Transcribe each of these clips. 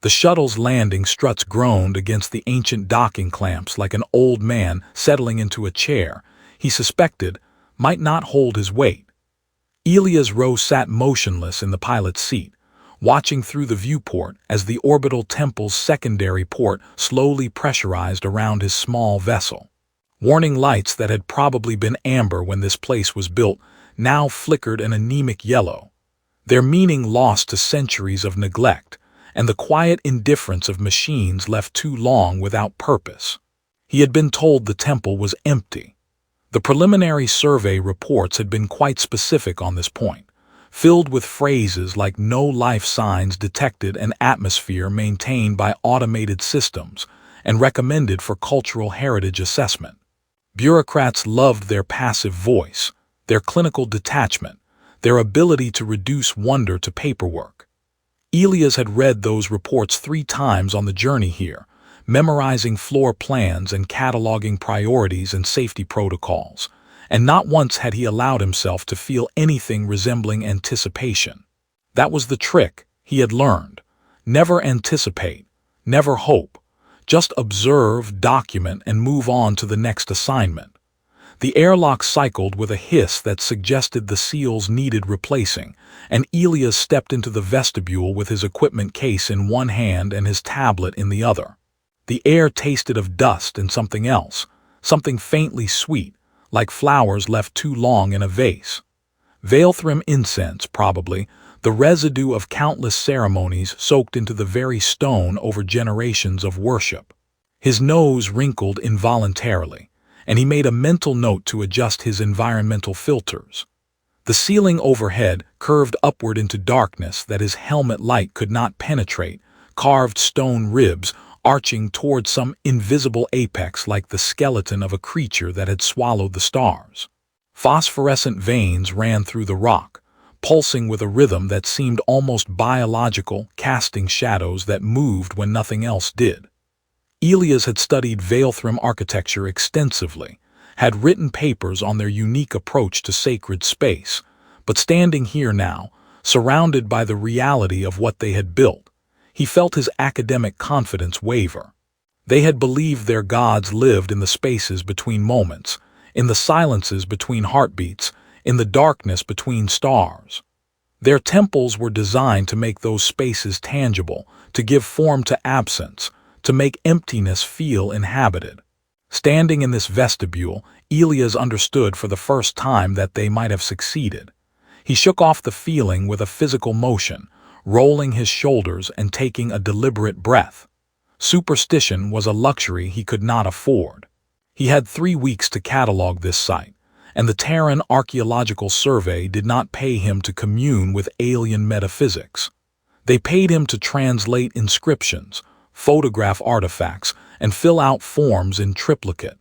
The shuttle's landing struts groaned against the ancient docking clamps like an old man settling into a chair he suspected might not hold his weight. Elias Rowe sat motionless in the pilot's seat, watching through the viewport as the orbital temple's secondary port slowly pressurized around his small vessel. Warning lights that had probably been amber when this place was built now flickered an anemic yellow, their meaning lost to centuries of neglect and the quiet indifference of machines left too long without purpose. He had been told the temple was empty. The preliminary survey reports had been quite specific on this point, filled with phrases like no life signs detected and atmosphere maintained by automated systems and recommended for cultural heritage assessment. Bureaucrats loved their passive voice, their clinical detachment, their ability to reduce wonder to paperwork. Elias had read those reports 3 times on the journey here, memorizing floor plans and cataloging priorities and safety protocols, and not once had he allowed himself to feel anything resembling anticipation. That was the trick, he had learned. Never anticipate, never hope. Just observe, document, and move on to the next assignment. The airlock cycled with a hiss that suggested the seals needed replacing, and Elias stepped into the vestibule with his equipment case in one hand and his tablet in the other. The air tasted of dust and something else, something faintly sweet, like flowers left too long in a vase. Aelthira incense, probably, the residue of countless ceremonies soaked into the very stone over generations of worship. His nose wrinkled involuntarily, and he made a mental note to adjust his environmental filters. The ceiling overhead curved upward into darkness that his helmet light could not penetrate, carved stone ribs arching toward some invisible apex like the skeleton of a creature that had swallowed the stars. Phosphorescent veins ran through the rock, pulsing with a rhythm that seemed almost biological, casting shadows that moved when nothing else did. Elias had studied Aelthira architecture extensively, had written papers on their unique approach to sacred space, but standing here now, surrounded by the reality of what they had built, he felt his academic confidence waver. They had believed their gods lived in the spaces between moments, in the silences between heartbeats, in the darkness between stars. Their temples were designed to make those spaces tangible, to give form to absence, to make emptiness feel inhabited. Standing in this vestibule, Elias understood for the first time that they might have succeeded. He shook off the feeling with a physical motion, rolling his shoulders and taking a deliberate breath. Superstition was a luxury he could not afford. He had 3 weeks to catalog this site, and the Terran Archaeological Survey did not pay him to commune with alien metaphysics. They paid him to translate inscriptions, photograph artifacts, and fill out forms in triplicate.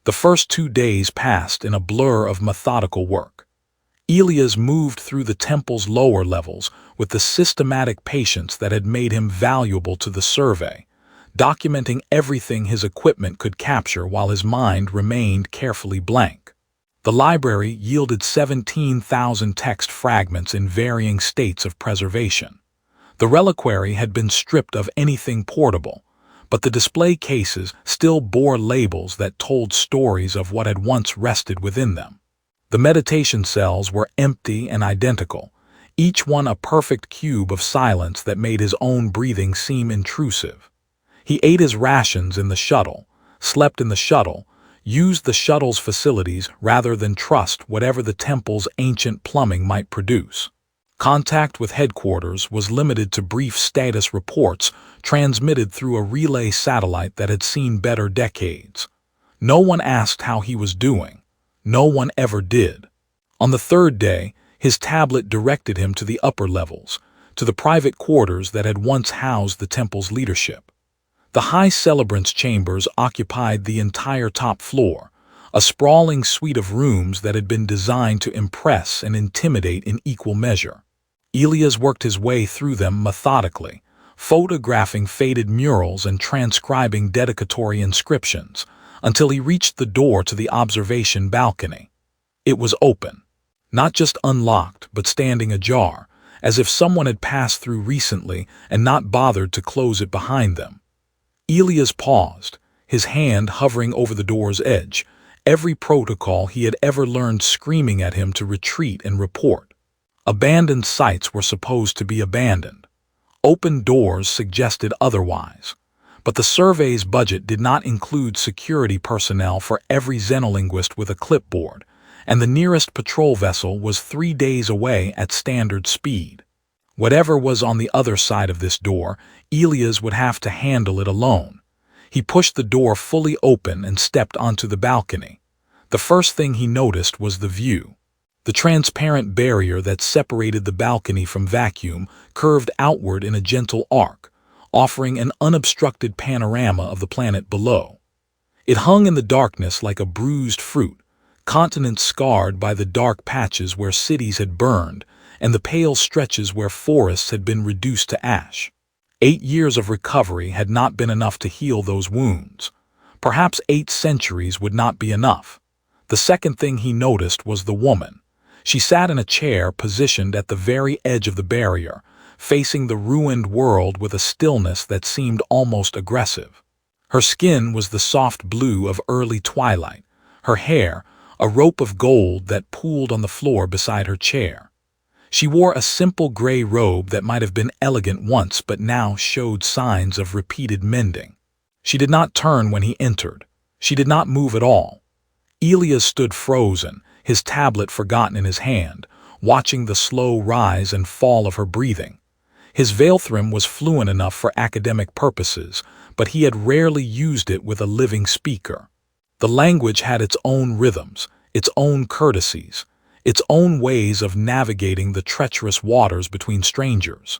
The first 2 days passed in a blur of methodical work. Elias moved through the temple's lower levels with the systematic patience that had made him valuable to the survey, documenting everything his equipment could capture while his mind remained carefully blank. The library yielded 17,000 text fragments in varying states of preservation. The reliquary had been stripped of anything portable, but the display cases still bore labels that told stories of what had once rested within them. The meditation cells were empty and identical, each one a perfect cube of silence that made his own breathing seem intrusive. He ate his rations in the shuttle, slept in the shuttle, used the shuttle's facilities rather than trust whatever the temple's ancient plumbing might produce. Contact with headquarters was limited to brief status reports transmitted through a relay satellite that had seen better decades. No one asked how he was doing. No one ever did. On the 3rd day, his tablet directed him to the upper levels, to the private quarters that had once housed the temple's leadership. The high celebrants' chambers occupied the entire top floor, a sprawling suite of rooms that had been designed to impress and intimidate in equal measure. Elias worked his way through them methodically, photographing faded murals and transcribing dedicatory inscriptions, until he reached the door to the observation balcony. It was open, not just unlocked, but standing ajar, as if someone had passed through recently and not bothered to close it behind them. Elias paused, his hand hovering over the door's edge, every protocol he had ever learned screaming at him to retreat and report. Abandoned sites were supposed to be abandoned. Open doors suggested otherwise. But the survey's budget did not include security personnel for every xenolinguist with a clipboard, and the nearest patrol vessel was 3 days away at standard speed. Whatever was on the other side of this door, Elias would have to handle it alone. He pushed the door fully open and stepped onto the balcony. The first thing he noticed was the view. The transparent barrier that separated the balcony from vacuum curved outward in a gentle arc, offering an unobstructed panorama of the planet below. It hung in the darkness like a bruised fruit, continents scarred by the dark patches where cities had burned and the pale stretches where forests had been reduced to ash. 8 years of recovery had not been enough to heal those wounds. Perhaps 8 centuries would not be enough. The second thing he noticed was the woman. She sat in a chair positioned at the very edge of the barrier, facing the ruined world with a stillness that seemed almost aggressive. Her skin was the soft blue of early twilight, her hair a rope of gold that pooled on the floor beside her chair. She wore a simple gray robe that might have been elegant once but now showed signs of repeated mending. She did not turn when he entered. She did not move at all. Elias stood frozen, his tablet forgotten in his hand, watching the slow rise and fall of her breathing. His Aelthira was fluent enough for academic purposes, but he had rarely used it with a living speaker. The language had its own rhythms, its own courtesies, its own ways of navigating the treacherous waters between strangers.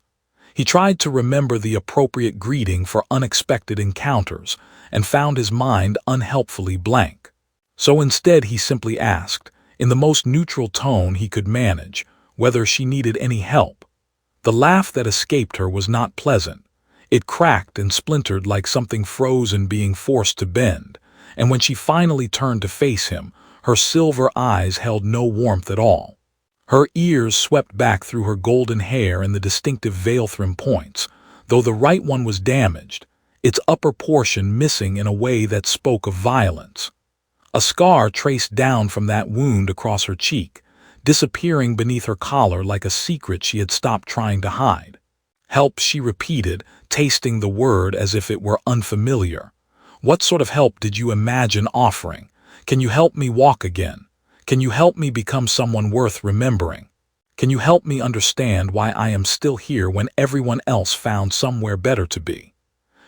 He tried to remember the appropriate greeting for unexpected encounters and found his mind unhelpfully blank. So instead he simply asked, in the most neutral tone he could manage, whether she needed any help. The laugh that escaped her was not pleasant. It cracked and splintered like something frozen being forced to bend, and when she finally turned to face him, her silver eyes held no warmth at all. Her ears swept back through her golden hair in the distinctive Aelthira points, though the right one was damaged, its upper portion missing in a way that spoke of violence. A scar traced down from that wound across her cheek, disappearing beneath her collar like a secret she had stopped trying to hide. Help, she repeated, tasting the word as if it were unfamiliar. What sort of help did you imagine offering? Can you help me walk again? Can you help me become someone worth remembering? Can you help me understand why I am still here when everyone else found somewhere better to be?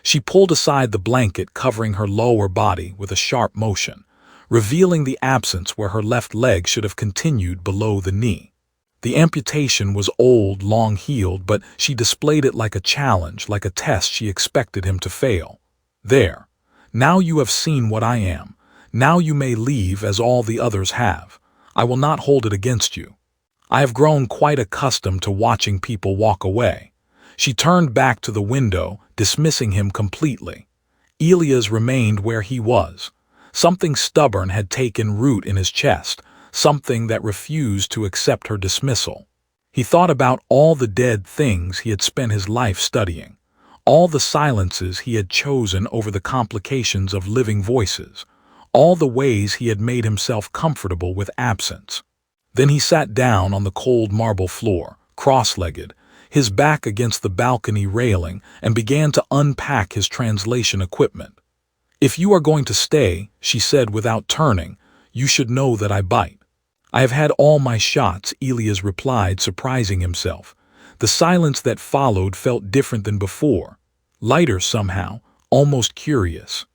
She pulled aside the blanket covering her lower body with a sharp motion, revealing the absence where her left leg should have continued below the knee. The amputation was old, long-healed, but she displayed it like a challenge, like a test she expected him to fail. There. Now you have seen what I am. Now you may leave as all the others have. I will not hold it against you. I have grown quite accustomed to watching people walk away. She turned back to the window, dismissing him completely. Elias remained where he was. Something stubborn had taken root in his chest, something that refused to accept her dismissal. He thought about all the dead things he had spent his life studying, all the silences he had chosen over the complications of living voices, all the ways he had made himself comfortable with absence. Then he sat down on the cold marble floor, cross-legged, his back against the balcony railing, and began to unpack his translation equipment. "If you are going to stay," she said without turning, "you should know that I bite." "I have had all my shots," Elias replied, surprising himself. The silence that followed felt different than before, lighter somehow, almost curious.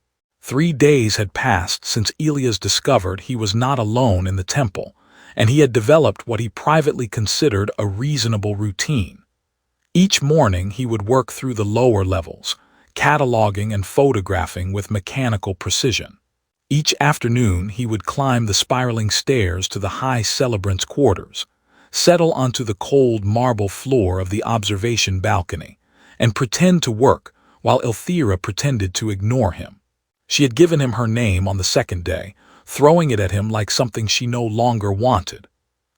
3 days had passed since Elias discovered he was not alone in the temple, and he had developed what he privately considered a reasonable routine. Each morning he would work through the lower levels, cataloging and photographing with mechanical precision. Each afternoon he would climb the spiraling stairs to the high celebrant's quarters, settle onto the cold marble floor of the observation balcony, and pretend to work while Aelthira pretended to ignore him. She had given him her name on the second day, throwing it at him like something she no longer wanted.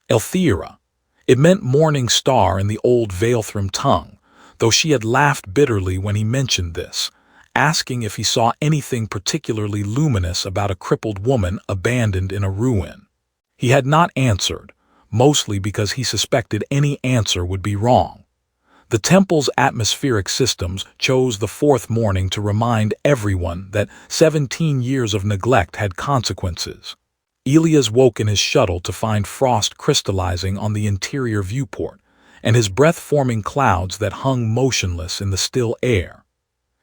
Aelthira. It meant morning star in the old Aelthrim tongue, though she had laughed bitterly when he mentioned this, asking if he saw anything particularly luminous about a crippled woman abandoned in a ruin. He had not answered, mostly because he suspected any answer would be wrong. The temple's atmospheric systems chose the fourth morning to remind everyone that 17 years of neglect had consequences. Elias woke in his shuttle to find frost crystallizing on the interior viewport, and his breath-forming clouds that hung motionless in the still air.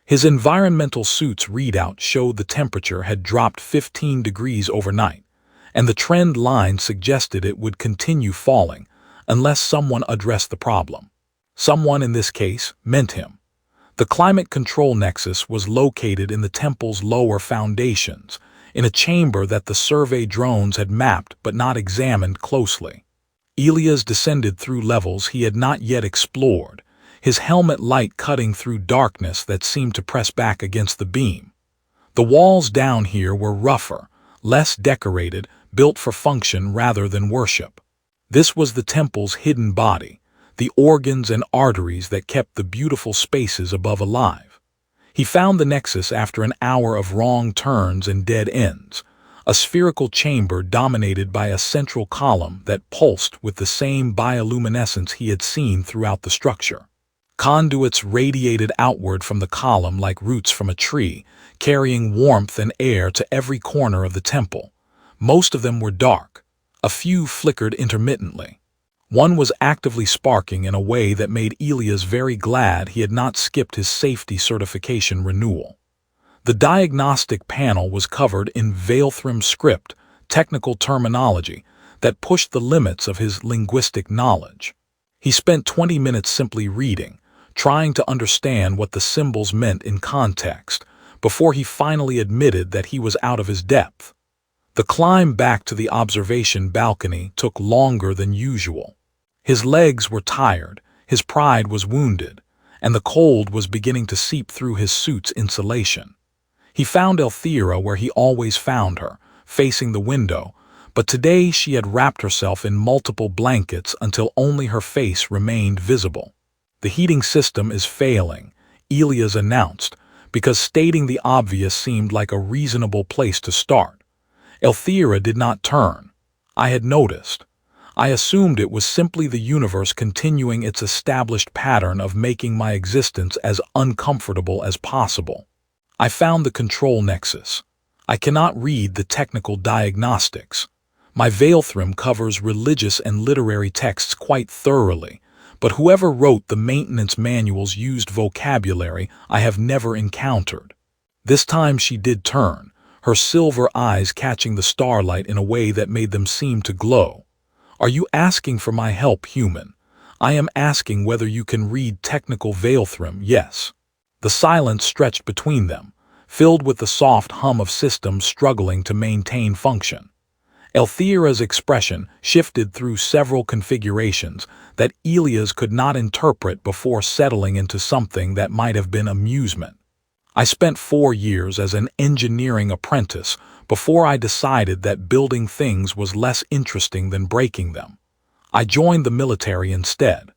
His environmental suit's readout showed the temperature had dropped 15 degrees overnight, and the trend line suggested it would continue falling unless someone addressed the problem. Someone in this case meant him. The climate control nexus was located in the temple's lower foundations, in a chamber that the survey drones had mapped but not examined closely. Elias descended through levels he had not yet explored, his helmet light cutting through darkness that seemed to press back against the beam. The walls down here were rougher, less decorated, built for function rather than worship. This was the temple's hidden body, the organs and arteries that kept the beautiful spaces above alive. He found the nexus after an hour of wrong turns and dead ends, a spherical chamber dominated by a central column that pulsed with the same bioluminescence he had seen throughout the structure. Conduits radiated outward from the column like roots from a tree, carrying warmth and air to every corner of the temple. Most of them were dark. A few flickered intermittently. One was actively sparking in a way that made Elias very glad he had not skipped his safety certification renewal. The diagnostic panel was covered in Aelthrim script, technical terminology, that pushed the limits of his linguistic knowledge. He spent 20 minutes simply reading, trying to understand what the symbols meant in context, before he finally admitted that he was out of his depth. The climb back to the observation balcony took longer than usual. His legs were tired, his pride was wounded, and the cold was beginning to seep through his suit's insulation. He found Aelthira where he always found her, facing the window, but today she had wrapped herself in multiple blankets until only her face remained visible. "The heating system is failing," Elias announced, because stating the obvious seemed like a reasonable place to start. Aelthira did not turn. I had noticed. I assumed it was simply the universe continuing its established pattern of making my existence as uncomfortable as possible. I found the control nexus. I cannot read the technical diagnostics. My Aelthrim covers religious and literary texts quite thoroughly, but whoever wrote the maintenance manuals used vocabulary I have never encountered. This time she did turn, her silver eyes catching the starlight in a way that made them seem to glow. "Are you asking for my help, human? I am asking whether you can read technical Aelthrim, yes." The silence stretched between them, filled with the soft hum of systems struggling to maintain function. Aelthira's expression shifted through several configurations that Elias could not interpret before settling into something that might have been amusement. "I spent 4 years as an engineering apprentice before I decided that building things was less interesting than breaking them. I joined the military instead.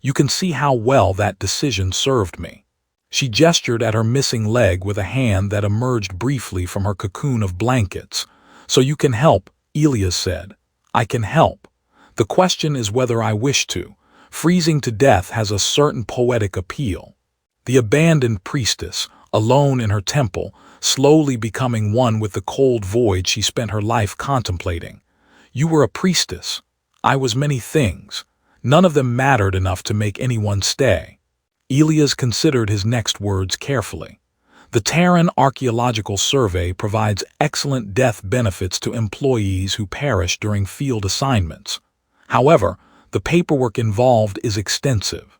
You can see how well that decision served me." She gestured at her missing leg with a hand that emerged briefly from her cocoon of blankets. "So you can help," Elias said. "I can help. The question is whether I wish to. Freezing to death has a certain poetic appeal." The abandoned priestess, alone in her temple, slowly becoming one with the cold void she spent her life contemplating. "You were a priestess. I was many things. None of them mattered enough to make anyone stay." Elias considered his next words carefully. The Terran Archaeological Survey provides excellent death benefits to employees who perish during field assignments. However, the paperwork involved is extensive.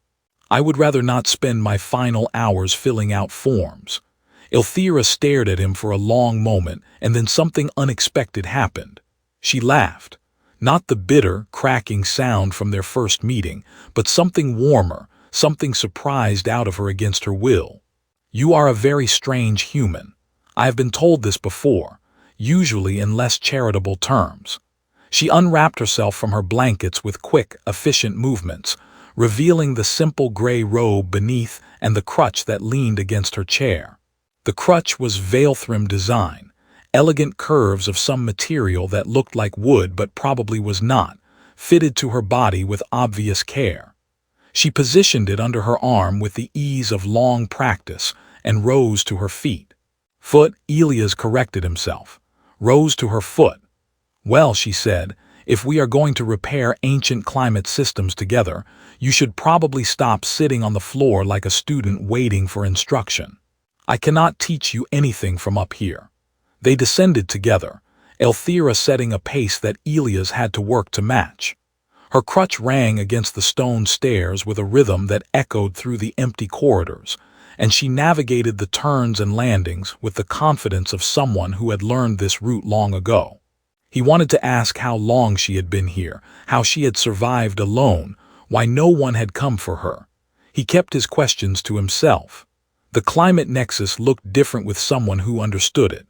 I would rather not spend my final hours filling out forms. Aelthira stared at him for a long moment, and then something unexpected happened. She laughed. Not the bitter, cracking sound from their first meeting, but something warmer, something surprised out of her against her will. "You are a very strange human. I have been told this before, usually in less charitable terms." She unwrapped herself from her blankets with quick, efficient movements, revealing the simple gray robe beneath and the crutch that leaned against her chair. The crutch was Aelthrim design, elegant curves of some material that looked like wood but probably was not, fitted to her body with obvious care. She positioned it under her arm with the ease of long practice and rose to her feet. Foot, Elias corrected himself. Rose to her foot. Well, she said, if we are going to repair ancient climate systems together, you should probably stop sitting on the floor like a student waiting for instruction. I cannot teach you anything from up here. They descended together, Aelthira setting a pace that Elias had to work to match. Her crutch rang against the stone stairs with a rhythm that echoed through the empty corridors, and she navigated the turns and landings with the confidence of someone who had learned this route long ago. He wanted to ask how long she had been here, how she had survived alone, why no one had come for her. He kept his questions to himself. The climate nexus looked different with someone who understood it.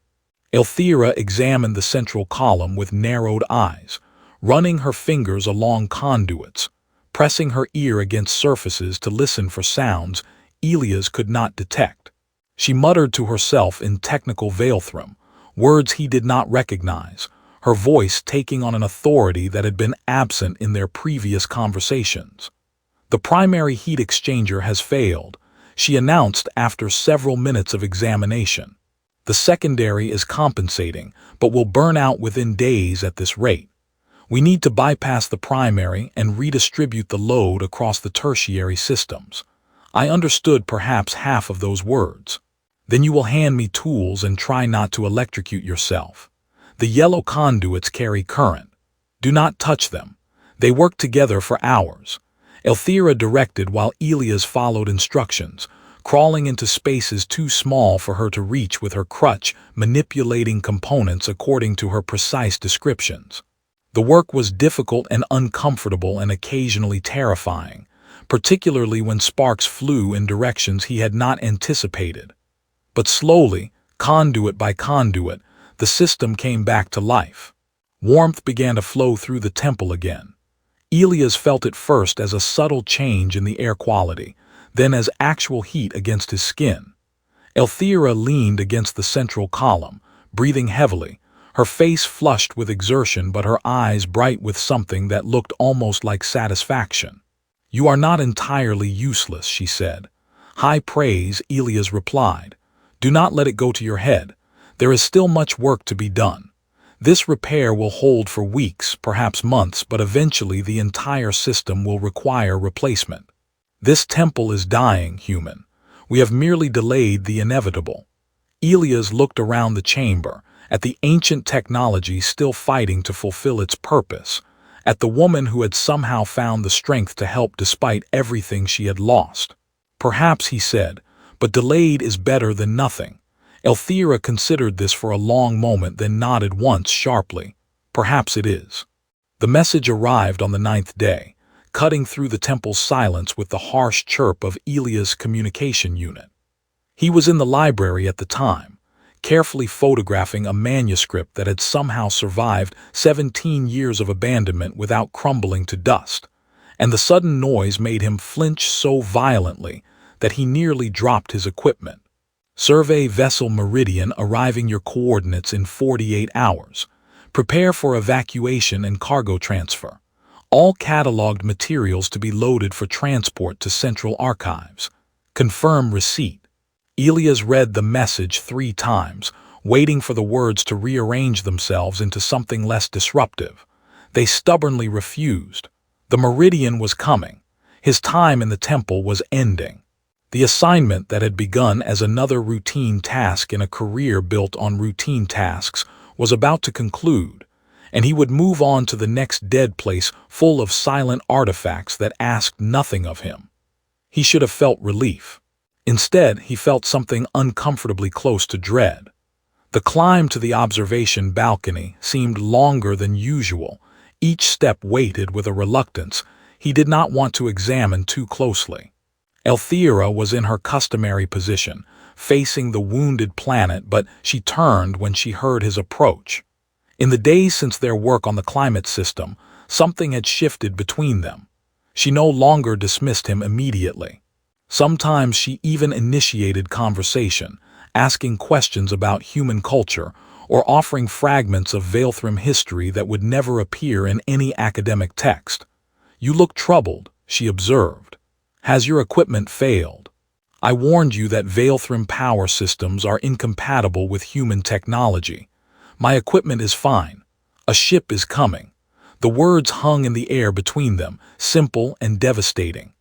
Aelthira examined the central column with narrowed eyes, running her fingers along conduits, pressing her ear against surfaces to listen for sounds Elias could not detect. She muttered to herself in technical Aelthrim, words he did not recognize, her voice taking on an authority that had been absent in their previous conversations. The primary heat exchanger has failed, she announced after several minutes of examination. The secondary is compensating, but will burn out within days at this rate. We need to bypass the primary and redistribute the load across the tertiary systems. I understood perhaps half of those words. Then you will hand me tools and try not to electrocute yourself. The yellow conduits carry current. Do not touch them. They work together for hours. Aelthira directed while Elias followed instructions, crawling into spaces too small for her to reach with her crutch, manipulating components according to her precise descriptions. The work was difficult and uncomfortable and occasionally terrifying, particularly when sparks flew in directions he had not anticipated. But slowly, conduit by conduit, the system came back to life. Warmth began to flow through the temple again. Elias felt it first as a subtle change in the air quality, then as actual heat against his skin. Aelthira leaned against the central column, breathing heavily, her face flushed with exertion but her eyes bright with something that looked almost like satisfaction. You are not entirely useless, she said. High praise, Elias replied. Do not let it go to your head. There is still much work to be done. This repair will hold for weeks, perhaps months, but eventually the entire system will require replacement. This temple is dying, human. We have merely delayed the inevitable. Elias looked around the chamber, at the ancient technology still fighting to fulfill its purpose, at the woman who had somehow found the strength to help despite everything she had lost. Perhaps, he said, but delayed is better than nothing. Aelthira considered this for a long moment, then nodded once sharply. Perhaps it is. The message arrived on the 9th day, cutting through the temple's silence with the harsh chirp of Elias' communication unit. He was in the library at the time, carefully photographing a manuscript that had somehow survived 17 years of abandonment without crumbling to dust, and the sudden noise made him flinch so violently that he nearly dropped his equipment. Survey vessel Meridian arriving your coordinates in 48 hours. Prepare for evacuation and cargo transfer. All cataloged materials to be loaded for transport to Central Archives. Confirm receipt. Elias read the message 3 times, waiting for the words to rearrange themselves into something less disruptive. They stubbornly refused. The Meridian was coming. His time in the temple was ending. The assignment that had begun as another routine task in a career built on routine tasks was about to conclude, and he would move on to the next dead place full of silent artifacts that asked nothing of him. He should have felt relief. Instead, he felt something uncomfortably close to dread. The climb to the observation balcony seemed longer than usual. Each step weighted with a reluctance he did not want to examine too closely. Aelthira was in her customary position, facing the wounded planet, but she turned when she heard his approach. In the days since their work on the climate system, something had shifted between them. She no longer dismissed him immediately. Sometimes she even initiated conversation, asking questions about human culture or offering fragments of Aelthrim history that would never appear in any academic text. "You look troubled," she observed. "Has your equipment failed? I warned you that Aelthrim power systems are incompatible with human technology. My equipment is fine. A ship is coming." The words hung in the air between them, simple and devastating.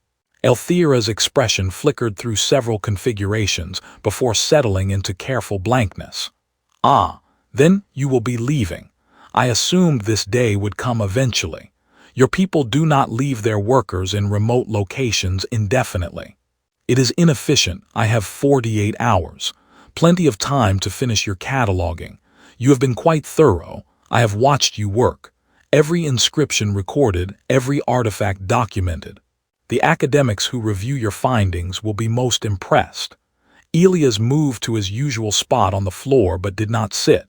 Aelthira's expression flickered through several configurations before settling into careful blankness. "Ah, then you will be leaving. I assumed this day would come eventually. Your people do not leave their workers in remote locations indefinitely. It is inefficient. I have 48 hours. Plenty of time to finish your cataloging. You have been quite thorough. I have watched you work. Every inscription recorded, every artifact documented. The academics who review your findings will be most impressed." Elias moved to his usual spot on the floor but did not sit.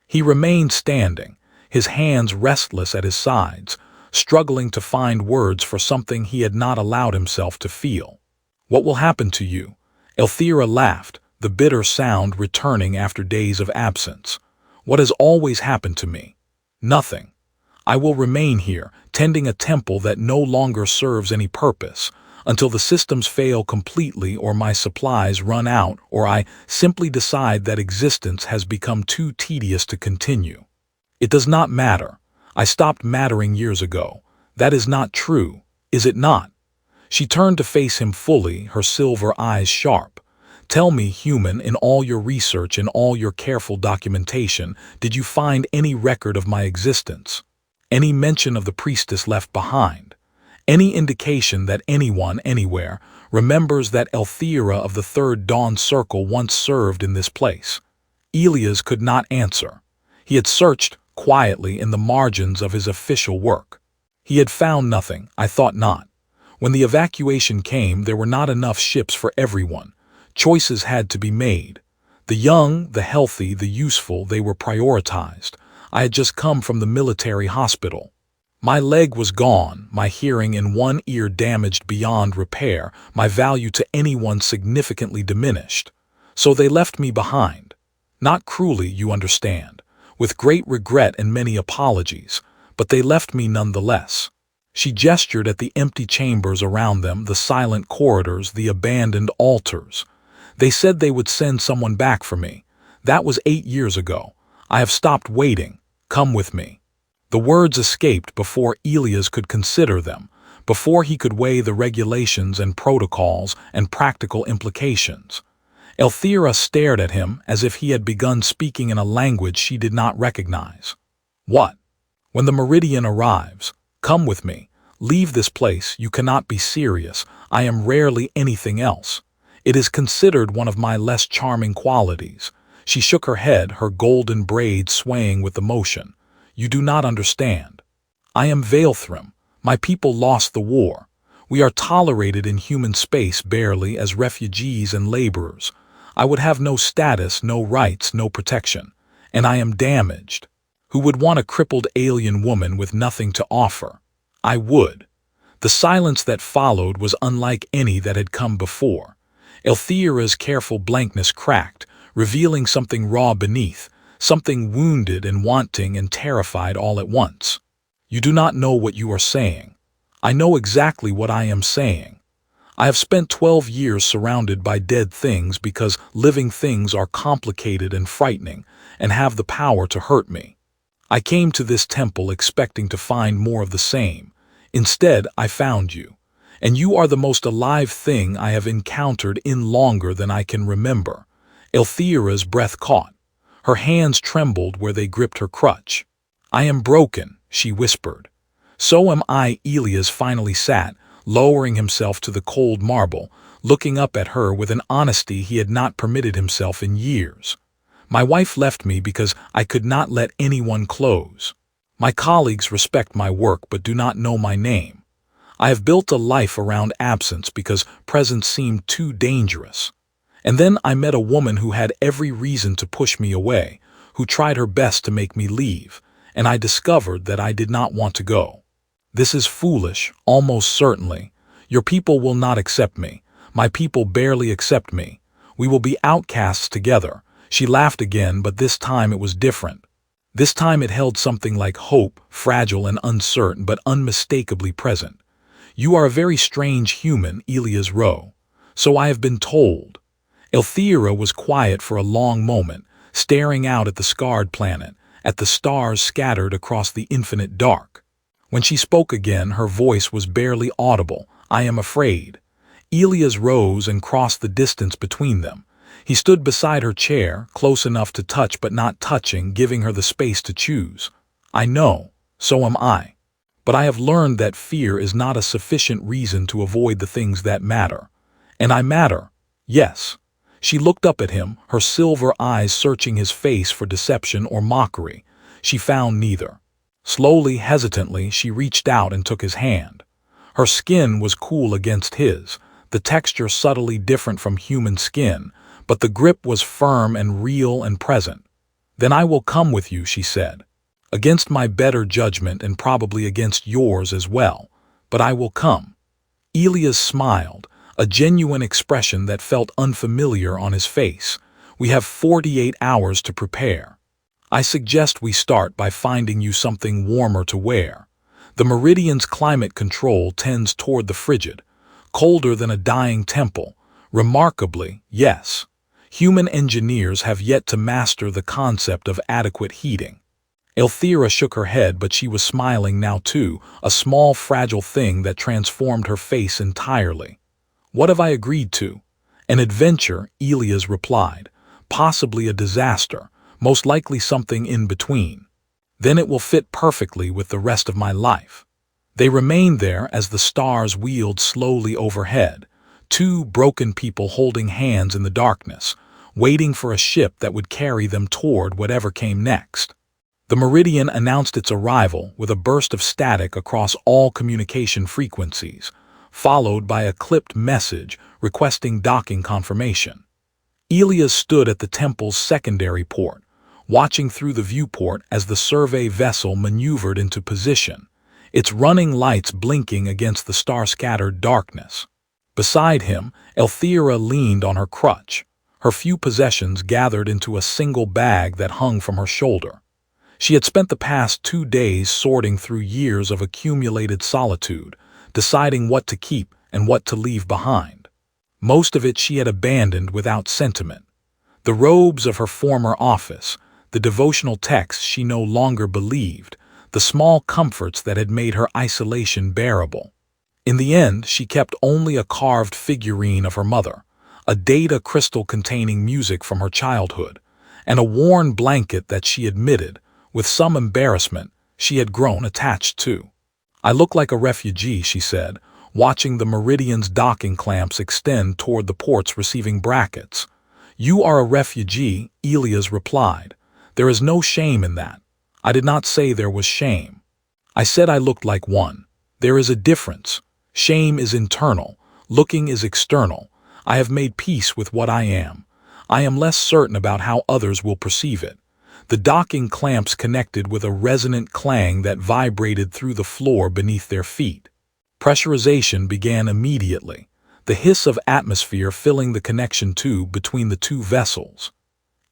He remained standing, his hands restless at his sides, struggling to find words for something he had not allowed himself to feel. "What will happen to you?" Aelthira laughed, the bitter sound returning after days of absence. "What has always happened to me? Nothing. I will remain here, tending a temple that no longer serves any purpose, until the systems fail completely or my supplies run out or I simply decide that existence has become too tedious to continue. It does not matter. I stopped mattering years ago. That is not true, is it not?" She turned to face him fully, her silver eyes sharp. "Tell me, human, in all your research and all your careful documentation, did you find any record of my existence? Any mention of the priestess left behind? Any indication that anyone, anywhere, remembers that Aelthira of the Third Dawn Circle once served in this place?" Elias could not answer. He had searched, quietly, in the margins of his official work. He had found nothing. "I thought not. When the evacuation came, there were not enough ships for everyone. Choices had to be made. The young, the healthy, the useful, they were prioritized. I had just come from the military hospital. My leg was gone, my hearing in one ear damaged beyond repair, my value to anyone significantly diminished. So they left me behind. Not cruelly, you understand, with great regret and many apologies, but they left me nonetheless." She gestured at the empty chambers around them, the silent corridors, the abandoned altars. "They said they would send someone back for me. That was 8 years ago. I have stopped waiting. Come with me." The words escaped before Elias could consider them, before he could weigh the regulations and protocols and practical implications. Aelthira stared at him as if he had begun speaking in a language she did not recognize. "What?" "When the meridian arrives, come with me. Leave this place. You cannot be serious. I am rarely anything else. It is considered one of my less charming qualities." She shook her head, her golden braids swaying with emotion. "You do not understand. I am Aelthrim. My people lost the war. We are tolerated in human space barely as refugees and laborers. I would have no status, no rights, no protection. And I am damaged. Who would want a crippled alien woman with nothing to offer? I would." The silence that followed was unlike any that had come before. Aelthira's careful blankness cracked, revealing something raw beneath, something wounded and wanting and terrified all at once. "You do not know what you are saying. I know exactly what I am saying. I have spent 12 years surrounded by dead things because living things are complicated and frightening and have the power to hurt me. I came to this temple expecting to find more of the same. Instead, I found you. And you are the most alive thing I have encountered in longer than I can remember." Aelthira's breath caught. Her hands trembled where they gripped her crutch. "I am broken," she whispered. "So am I." Elias finally sat, lowering himself to the cold marble, looking up at her with an honesty he had not permitted himself in years. "My wife left me because I could not let anyone close. My colleagues respect my work but do not know my name. I have built a life around absence because presence seemed too dangerous. And then I met a woman who had every reason to push me away, who tried her best to make me leave, and I discovered that I did not want to go. This is foolish, almost certainly. Your people will not accept me. My people barely accept me. We will be outcasts together. She laughed again, but this time it was different. This time it held something like hope, fragile and uncertain, but unmistakably present. You are a very strange human, Elias Rowe. So I have been told. Aelthira was quiet for a long moment, staring out at the scarred planet, at the stars scattered across the infinite dark. When she spoke again, her voice was barely audible. I am afraid. Elias rose and crossed the distance between them. He stood beside her chair, close enough to touch but not touching, giving her the space to choose. I know, so am I. But I have learned that fear is not a sufficient reason to avoid the things that matter. And I matter, yes. She looked up at him, her silver eyes searching his face for deception or mockery. She found neither. Slowly, hesitantly, she reached out and took his hand. Her skin was cool against his, the texture subtly different from human skin, but the grip was firm and real and present. Then I will come with you, she said. Against my better judgment and probably against yours as well, but I will come. Elias smiled, a genuine expression that felt unfamiliar on his face. We have 48 hours to prepare. I suggest we start by finding you something warmer to wear. The Meridian's climate control tends toward the frigid, colder than a dying temple. Remarkably, yes. Human engineers have yet to master the concept of adequate heating. Aelthira shook her head, but she was smiling now too, a small fragile thing that transformed her face entirely. What have I agreed to? An adventure, Elias replied. Possibly a disaster, most likely something in between. Then it will fit perfectly with the rest of my life. They remained there as the stars wheeled slowly overhead, two broken people holding hands in the darkness, waiting for a ship that would carry them toward whatever came next. The Meridian announced its arrival with a burst of static across all communication frequencies, followed by a clipped message requesting docking confirmation. Elias stood at the temple's secondary port, watching through the viewport as the survey vessel maneuvered into position, its running lights blinking against the star-scattered darkness. Beside him, Aelthira leaned on her crutch, her few possessions gathered into a single bag that hung from her shoulder. She had spent the past 2 days sorting through years of accumulated solitude, deciding what to keep and what to leave behind. Most of it she had abandoned without sentiment. The robes of her former office, the devotional texts she no longer believed, the small comforts that had made her isolation bearable. In the end, she kept only a carved figurine of her mother, a data crystal containing music from her childhood, and a worn blanket that she admitted, with some embarrassment, she had grown attached to. I look like a refugee, she said, watching the Meridian's docking clamps extend toward the port's receiving brackets. You are a refugee, Elias replied. There is no shame in that. I did not say there was shame. I said I looked like one. There is a difference. Shame is internal. Looking is external. I have made peace with what I am. I am less certain about how others will perceive it. The docking clamps connected with a resonant clang that vibrated through the floor beneath their feet. Pressurization began immediately, the hiss of atmosphere filling the connection tube between the two vessels.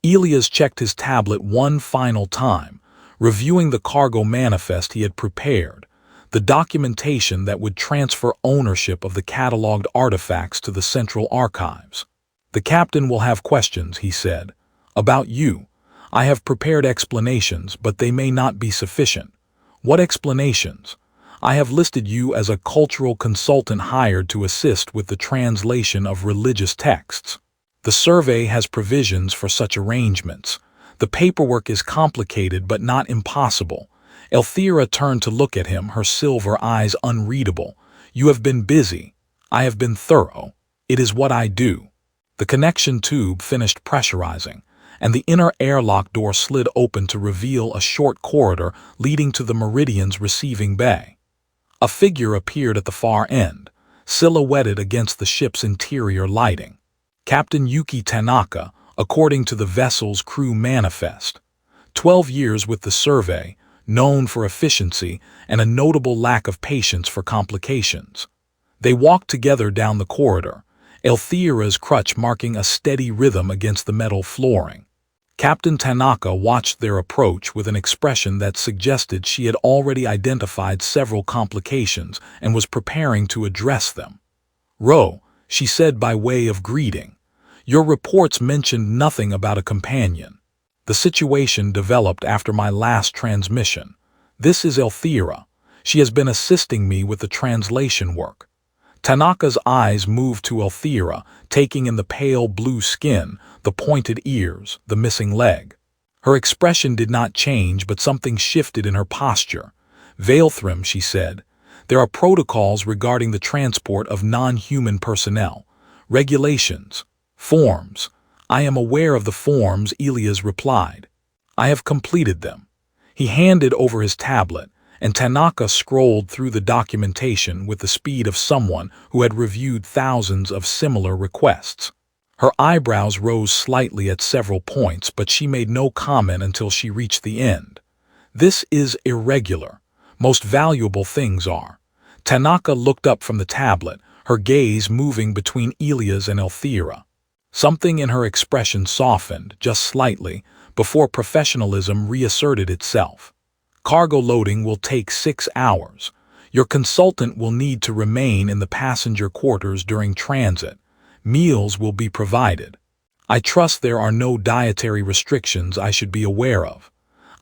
Elias checked his tablet one final time, reviewing the cargo manifest he had prepared, the documentation that would transfer ownership of the cataloged artifacts to the central archives. The captain will have questions, he said. About you. I have prepared explanations, but they may not be sufficient. What explanations? I have listed you as a cultural consultant hired to assist with the translation of religious texts. The survey has provisions for such arrangements. The paperwork is complicated but not impossible. Aelthira turned to look at him, her silver eyes unreadable. You have been busy. I have been thorough. It is what I do. The connection tube finished pressurizing, and the inner airlock door slid open to reveal a short corridor leading to the Meridian's receiving bay. A figure appeared at the far end, silhouetted against the ship's interior lighting. Captain Yuki Tanaka, according to the vessel's crew manifest. 12 years with the survey, known for efficiency and a notable lack of patience for complications. They walked together down the corridor, Aelthira's crutch marking a steady rhythm against the metal flooring. Captain Tanaka watched their approach with an expression that suggested she had already identified several complications and was preparing to address them. "Rowe," she said by way of greeting, "your reports mentioned nothing about a companion. The situation developed after my last transmission. This is Aelthira. She has been assisting me with the translation work." Tanaka's eyes moved to Aelthira, taking in the pale blue skin, the pointed ears, the missing leg. Her expression did not change, but something shifted in her posture. "Aelthira," she said, "there are protocols regarding the transport of non-human personnel. Regulations. Forms. I am aware of the forms," Elias replied. "I have completed them." He handed over his tablet, and Tanaka scrolled through the documentation with the speed of someone who had reviewed thousands of similar requests. Her eyebrows rose slightly at several points, but she made no comment until she reached the end. "This is irregular. Most valuable things are." Tanaka looked up from the tablet, her gaze moving between Elias and Aelthira. Something in her expression softened, just slightly, before professionalism reasserted itself. "Cargo loading will take 6 hours. Your consultant will need to remain in the passenger quarters during transit. Meals will be provided. I trust there are no dietary restrictions I should be aware of."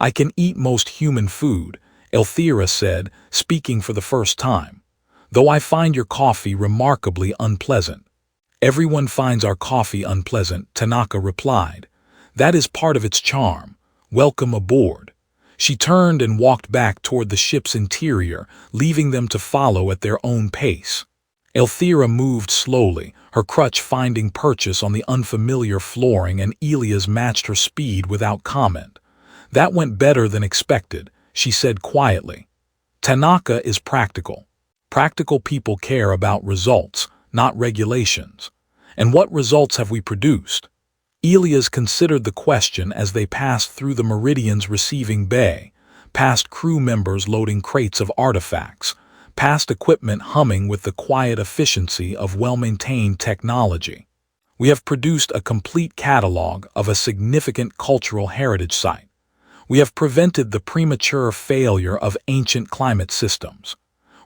"I can eat most human food," Aelthira said, speaking for the first time. "Though I find your coffee remarkably unpleasant." "Everyone finds our coffee unpleasant," Tanaka replied. "That is part of its charm. Welcome aboard." She turned and walked back toward the ship's interior, leaving them to follow at their own pace. Aelthira moved slowly, her crutch finding purchase on the unfamiliar flooring, and Elias matched her speed without comment. "That went better than expected," she said quietly. "Tanaka is practical. Practical people care about results, not regulations. And what results have we produced?" Elias considered the question as they passed through the Meridian's receiving bay, past crew members loading crates of artifacts, past equipment humming with the quiet efficiency of well-maintained technology. "We have produced a complete catalog of a significant cultural heritage site. We have prevented the premature failure of ancient climate systems.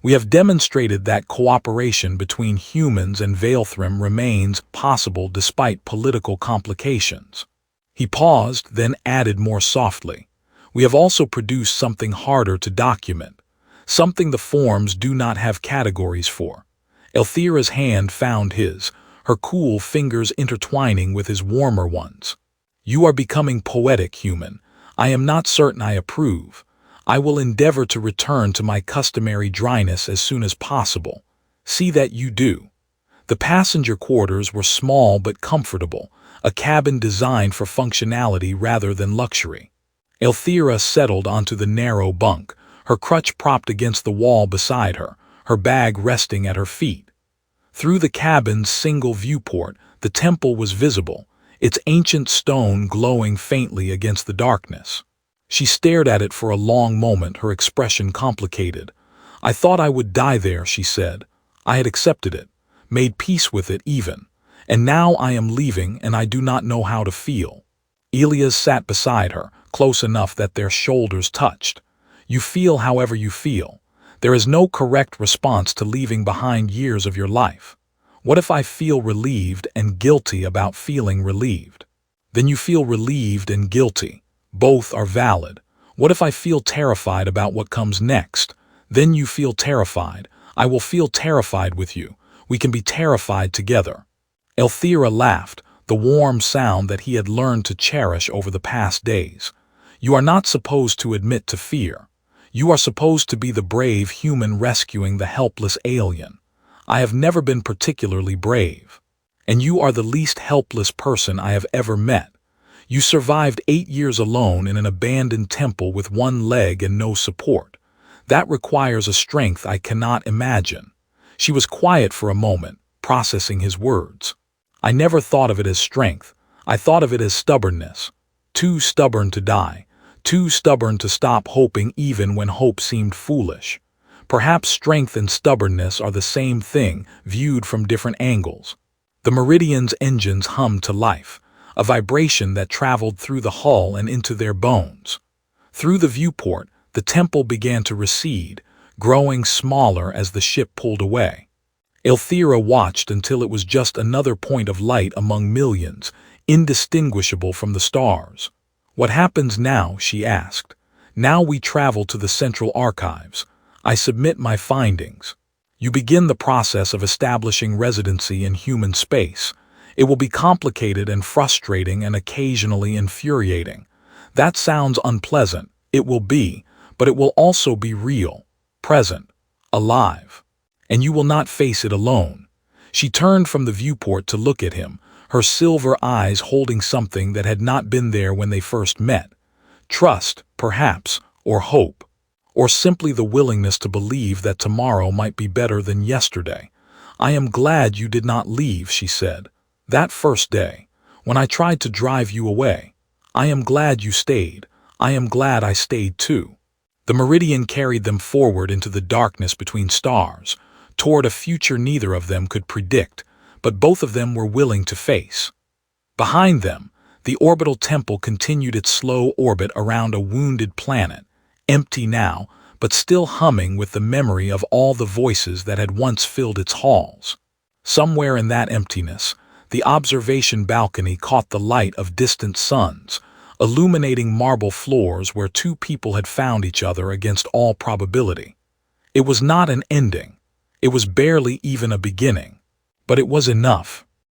We have demonstrated that cooperation between humans and Aelthira remains possible despite political complications." He paused, then added more softly, "We have also produced something harder to document, something the forms do not have categories for." Aelthira's hand found his, her cool fingers intertwining with his warmer ones. "You are becoming poetic, human. I am not certain I approve. I will endeavor to return to my customary dryness as soon as possible. See that you do." The passenger quarters were small but comfortable, a cabin designed for functionality rather than luxury. Aelthira settled onto the narrow bunk, her crutch propped against the wall beside her, her bag resting at her feet. Through the cabin's single viewport, the temple was visible, its ancient stone glowing faintly against the darkness. She stared at it for a long moment, her expression complicated. "I thought I would die there," she said. "I had accepted it, made peace with it even. And now I am leaving, and I do not know how to feel." Elias sat beside her, close enough that their shoulders touched. "You feel however you feel. There is no correct response to leaving behind years of your life. What if I feel relieved and guilty about feeling relieved? Then you feel relieved and guilty. Both are valid. What if I feel terrified about what comes next? Then you feel terrified. I will feel terrified with you. We can be terrified together." Aelthira laughed, the warm sound that he had learned to cherish over the past days. "You are not supposed to admit to fear. You are supposed to be the brave human rescuing the helpless alien. I have never been particularly brave. And you are the least helpless person I have ever met. You survived 8 years alone in an abandoned temple with one leg and no support. That requires a strength I cannot imagine." She was quiet for a moment, processing his words. "I never thought of it as strength. I thought of it as stubbornness. Too stubborn to die, too stubborn to stop hoping even when hope seemed foolish. Perhaps strength and stubbornness are the same thing, viewed from different angles. The Meridian's engines hummed to life, a vibration that traveled through the hull and into their bones. Through the viewport, the temple began to recede, growing smaller as the ship pulled away. Aelthira watched until it was just another point of light among millions, indistinguishable from the stars. "What happens now?" she asked. "Now we travel to the Central Archives. I submit my findings. You begin the process of establishing residency in human space. It will be complicated and frustrating and occasionally infuriating. That sounds unpleasant. It will be, but it will also be real, present, alive. And you will not face it alone." She turned from the viewport to look at him, her silver eyes holding something that had not been there when they first met. Trust, perhaps, or hope, or simply the willingness to believe that tomorrow might be better than yesterday. "I am glad you did not leave," she said. "That first day, when I tried to drive you away. I am glad you stayed. I am glad I stayed too." The Meridian carried them forward into the darkness between stars, toward a future neither of them could predict, but both of them were willing to face. Behind them, the orbital temple continued its slow orbit around a wounded planet, empty now, but still humming with the memory of all the voices that had once filled its halls. Somewhere in that emptiness, the observation balcony caught the light of distant suns, illuminating marble floors where two people had found each other against all probability. It was not an ending. It was barely even a beginning. But it was enough.